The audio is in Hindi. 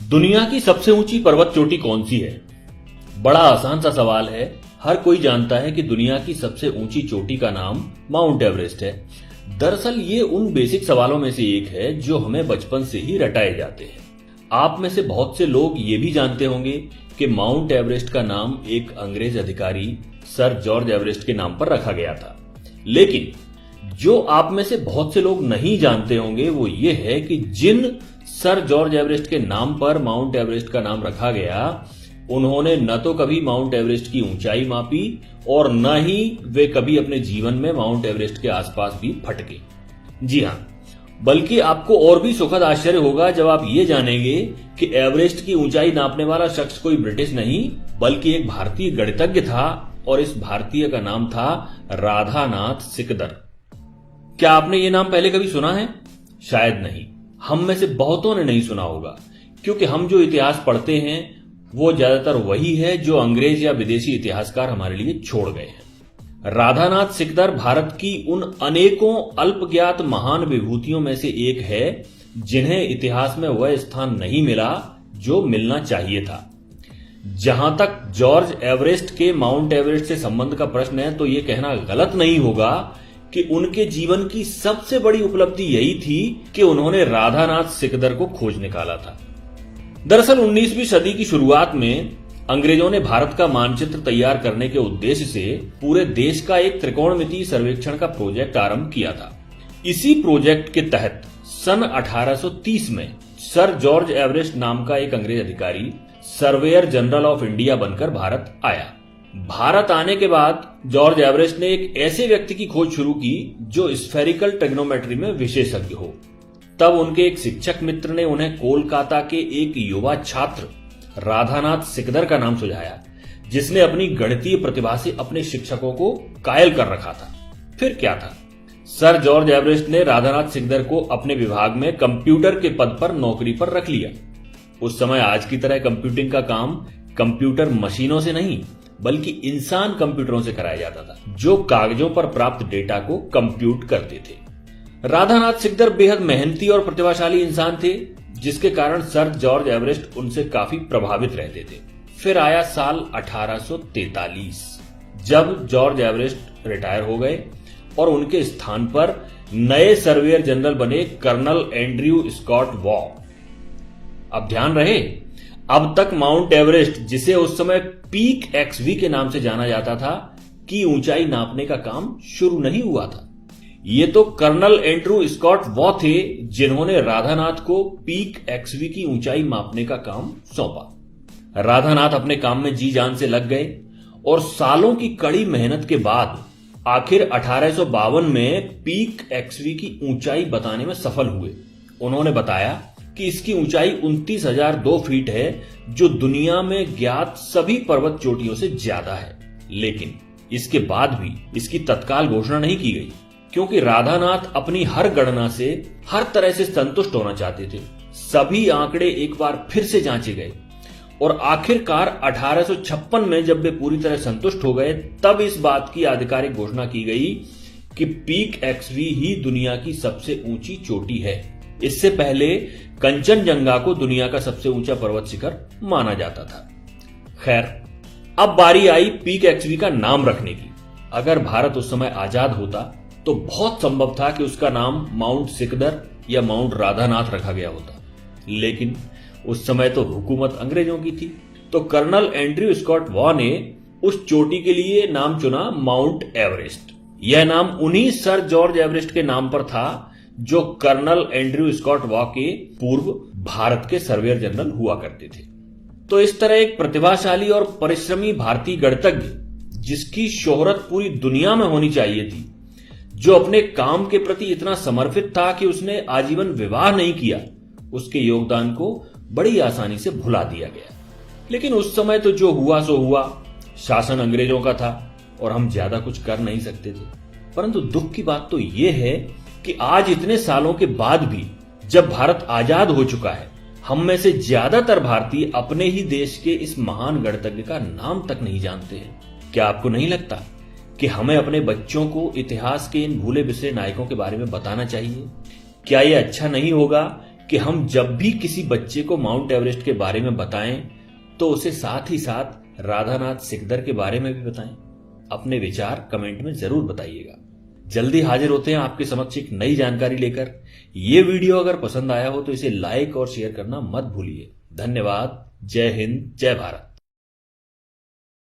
दुनिया की सबसे ऊंची पर्वत चोटी कौन सी है? बड़ा आसान सा सवाल है। हर कोई जानता है कि दुनिया की सबसे ऊंची चोटी का नाम माउंट एवरेस्ट है। दरअसल ये उन बेसिक सवालों में से एक है जो हमें बचपन से ही रटाए जाते हैं। आप में से बहुत से लोग ये भी जानते होंगे कि माउंट एवरेस्ट का नाम एक अंग्रेज अधिकारी सर जॉर्ज एवरेस्ट के नाम पर रखा गया था। लेकिन जो आप में से बहुत से लोग नहीं जानते होंगे वो ये है कि जिन सर जॉर्ज एवरेस्ट के नाम पर माउंट एवरेस्ट का नाम रखा गया, उन्होंने न तो कभी माउंट एवरेस्ट की ऊंचाई मापी और न ही वे कभी अपने जीवन में माउंट एवरेस्ट के आसपास भी फटके। जी हां, बल्कि आपको और भी सुखद आश्चर्य होगा जब आप ये जानेंगे कि एवरेस्ट की ऊंचाई नापने वाला शख्स कोई ब्रिटिश नहीं बल्कि एक भारतीय गणितज्ञ था और इस भारतीय का नाम था राधानाथ सिकदर। क्या आपने ये नाम पहले कभी सुना है? शायद नहीं। हम में से बहुतों ने नहीं सुना होगा, क्योंकि हम जो इतिहास पढ़ते हैं वो ज्यादातर वही है जो अंग्रेज या विदेशी इतिहासकार हमारे लिए छोड़ गए हैं। राधानाथ सिकदर भारत की उन अनेकों अल्पज्ञात महान विभूतियों में से एक है जिन्हें इतिहास में वह स्थान नहीं मिला जो मिलना चाहिए था। जहां तक जॉर्ज एवरेस्ट के माउंट एवरेस्ट से संबंध का प्रश्न है तो यह कहना गलत नहीं होगा कि उनके जीवन की सबसे बड़ी उपलब्धि यही थी कि उन्होंने राधानाथ सिकदर को खोज निकाला था। दरअसल 19वीं सदी की शुरुआत में अंग्रेजों ने भारत का मानचित्र तैयार करने के उद्देश्य से पूरे देश का एक त्रिकोणमितीय सर्वेक्षण का प्रोजेक्ट आरंभ किया था। इसी प्रोजेक्ट के तहत सन 1830 में सर जॉर्ज एवरेस्ट नाम का एक अंग्रेज अधिकारी सर्वेयर जनरल ऑफ इंडिया बनकर भारत आया। भारत आने के बाद जॉर्ज एवरेस्ट ने एक ऐसे व्यक्ति की खोज शुरू की जो स्फेरिकल ट्रिग्नोमेट्री में विशेषज्ञ हो। तब उनके एक शिक्षक मित्र ने उन्हें कोलकाता के एक युवा छात्र राधानाथ सिकदर का नाम सुझाया, जिसने अपनी गणितीय प्रतिभा से अपने शिक्षकों को कायल कर रखा था। फिर क्या था, सर जॉर्ज एवरेस्ट ने राधानाथ सिकदर को अपने विभाग में कंप्यूटर के पद पर नौकरी पर रख लिया। उस समय आज की तरह कंप्यूटिंग का काम कंप्यूटर मशीनों से नहीं बल्कि इंसान कंप्यूटरों से कराया जाता था, जो कागजों पर प्राप्त डेटा को कंप्यूट करते थे। राधानाथ सिकदर बेहद मेहनती और प्रतिभाशाली इंसान थे, जिसके कारण सर जॉर्ज एवरेस्ट उनसे काफी प्रभावित रहते थे। फिर आया साल 1843, जब जॉर्ज एवरेस्ट रिटायर हो गए और उनके स्थान पर नए सर्वेयर जनरल बने कर्नल एंड्रयू स्कॉट वॉ। अब ध्यान रहे, अब तक माउंट एवरेस्ट, जिसे उस समय पीक एक्सवी के नाम से जाना जाता था, की ऊंचाई नापने का काम शुरू नहीं हुआ था। ये तो कर्नल एंड्रयू स्कॉट वॉ थे जिन्होंने राधानाथ को पीक एक्सवी की ऊंचाई मापने का काम सौंपा। राधानाथ अपने काम में जी जान से लग गए और सालों की कड़ी मेहनत के बाद आखिर 1852 में पीक एक्सवी की ऊंचाई बताने में सफल हुए। उन्होंने बताया कि इसकी ऊंचाई 29,002 फीट है, जो दुनिया में ज्ञात सभी पर्वत चोटियों से ज्यादा है। लेकिन इसके बाद भी इसकी तत्काल घोषणा नहीं की गई, क्योंकि राधानाथ अपनी हर गणना से हर तरह से संतुष्ट होना चाहते थे। सभी आंकड़े एक बार फिर से जांचे गए और आखिरकार 1856 में जब वे पूरी तरह संतुष्ट हो गए, तब इस बात की आधिकारिक घोषणा की गई कि पीक एक्सवी ही दुनिया की सबसे ऊंची चोटी है। इससे पहले कंचनजंगा को दुनिया का सबसे ऊंचा पर्वत शिखर माना जाता था। खैर, अब बारी आई पीक एक्सवी का नाम रखने की। अगर भारत उस समय आजाद होता तो बहुत संभव था कि उसका नाम माउंट सिकदर या माउंट राधानाथ रखा गया होता। लेकिन उस समय तो हुकूमत अंग्रेजों की थी, तो कर्नल एंड्रयू स्कॉट वॉ ने उस चोटी के लिए नाम चुना माउंट एवरेस्ट। यह नाम उन्हीं सर जॉर्ज एवरेस्ट के नाम पर था जो कर्नल एंड्रयू स्कॉट वॉ के पूर्व भारत के सर्वेयर जनरल हुआ करते थे। तो इस तरह एक प्रतिभाशाली और परिश्रमी भारतीय गणितज्ञ, जिसकी शोहरत पूरी दुनिया में होनी चाहिए थी, जो अपने काम के प्रति इतना समर्पित था कि उसने आजीवन विवाह नहीं किया, उसके योगदान को बड़ी आसानी से भुला दिया गया। लेकिन उस समय तो जो हुआ सो हुआ, शासन अंग्रेजों का था और हम ज्यादा कुछ कर नहीं सकते थे। परंतु दुख की बात तो यह है कि आज इतने सालों के बाद भी, जब भारत आजाद हो चुका है, हम में से ज्यादातर भारतीय अपने ही देश के इस महान गणितज्ञ का नाम तक नहीं जानते हैं। क्या आपको नहीं लगता कि हमें अपने बच्चों को इतिहास के इन भूले बिसरे नायकों के बारे में बताना चाहिए? क्या यह अच्छा नहीं होगा कि हम जब भी किसी बच्चे को माउंट एवरेस्ट के बारे में बताएं तो उसे साथ ही साथ राधानाथ सिकदर के बारे में भी बताएं। अपने विचार कमेंट में जरूर बताइएगा। जल्दी हाजिर होते हैं आपके समक्ष एक नई जानकारी लेकर। ये वीडियो अगर पसंद आया हो तो इसे लाइक और शेयर करना मत भूलिए। धन्यवाद। जय हिंद, जय भारत।